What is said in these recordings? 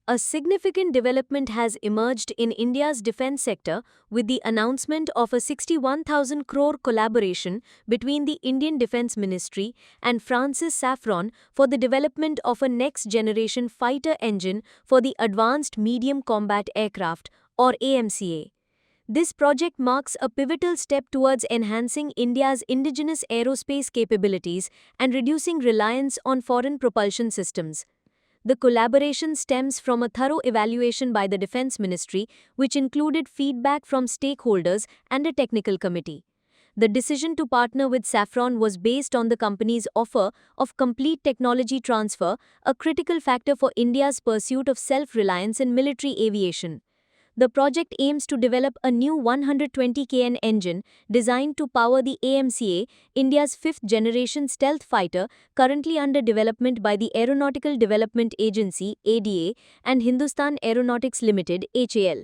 A significant development has emerged in India's defense sector with the announcement of a 61,000 crore collaboration between the Indian Defense Ministry and Francis Safran for the development of a next-generation fighter engine for the Advanced Medium Combat Aircraft, or AMCA. This project marks a pivotal step towards enhancing India's indigenous aerospace capabilities and reducing reliance on foreign propulsion systems. The collaboration stems from a thorough evaluation by the Defense Ministry, which included feedback from stakeholders and a technical committee. The decision to partner with Safran was based on the company's offer of complete technology transfer, a critical factor for India's pursuit of self-reliance in military aviation. The project aims to develop a new 120 kN engine designed to power the AMCA, India's fifth-generation stealth fighter, currently under development by the Aeronautical Development Agency (ADA) and Hindustan Aeronautics Limited (HAL).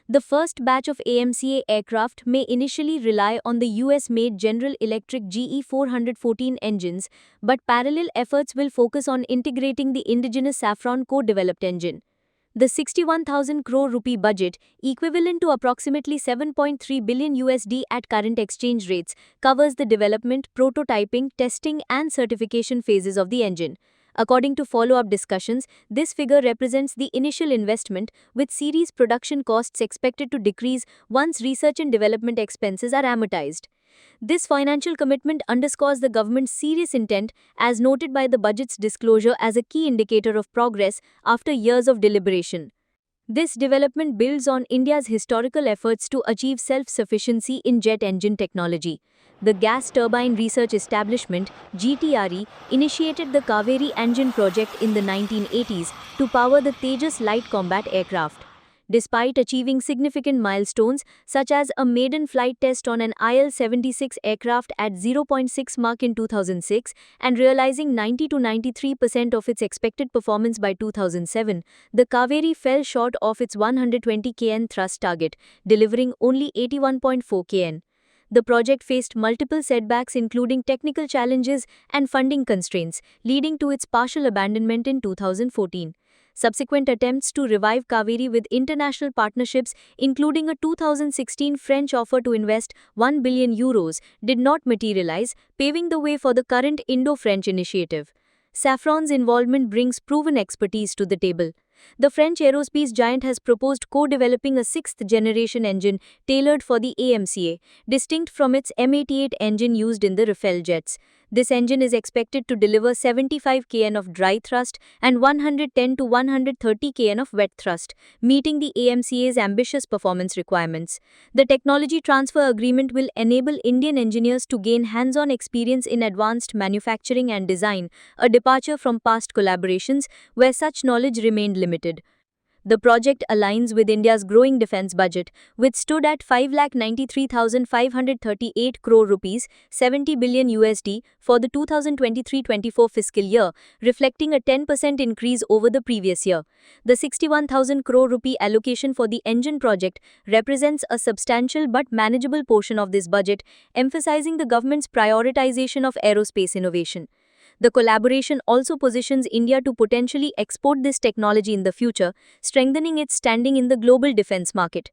The first batch of AMCA aircraft may initially rely on the US-made General Electric GE 414 engines, but parallel efforts will focus on integrating the indigenous Safran co-developed engine. The 61,000 crore rupee budget, equivalent to approximately 7.3 billion USD at current exchange rates, covers the development, prototyping, testing and certification phases of the engine. According to follow-up discussions, this figure represents the initial investment, with series production costs expected to decrease once research and development expenses are amortized. This financial commitment underscores the government's serious intent, as noted by the budget's disclosure as a key indicator of progress after years of deliberation. This development builds on India's historical efforts to achieve self-sufficiency in jet engine technology. The Gas Turbine Research Establishment (GTRE) initiated the Kaveri engine project in the 1980s to power the Tejas light combat aircraft. Despite achieving significant milestones, such as a maiden flight test on an IL-76 aircraft at 0.6 Mach in 2006 and realizing 90 to 93% of its expected performance by 2007, the Kaveri fell short of its 120 kN thrust target, delivering only 81.4 kN. The project faced multiple setbacks, including technical challenges and funding constraints, leading to its partial abandonment in 2014. Subsequent attempts to revive Kaveri with international partnerships, including a 2016 French offer to invest €1 billion, did not materialize, paving the way for the current Indo-French initiative. Safran's involvement brings proven expertise to the table. The French aerospace giant has proposed co-developing a sixth-generation engine tailored for the AMCA, distinct from its M88 engine used in the Rafale jets. This engine is expected to deliver 75 kN of dry thrust and 110 to 130 kN of wet thrust, meeting the AMCA's ambitious performance requirements. The technology transfer agreement will enable Indian engineers to gain hands-on experience in advanced manufacturing and design, a departure from past collaborations where such knowledge remained limited. The project aligns with India's growing defense budget, which stood at 5,93,538 crore rupees, 70 billion USD for the 2023-24 fiscal year, reflecting a 10% increase over the previous year. The 61,000 crore rupee allocation for the engine project represents a substantial but manageable portion of this budget, emphasizing the government's prioritization of aerospace innovation. The collaboration also positions India to potentially export this technology in the future, strengthening its standing in the global defense market.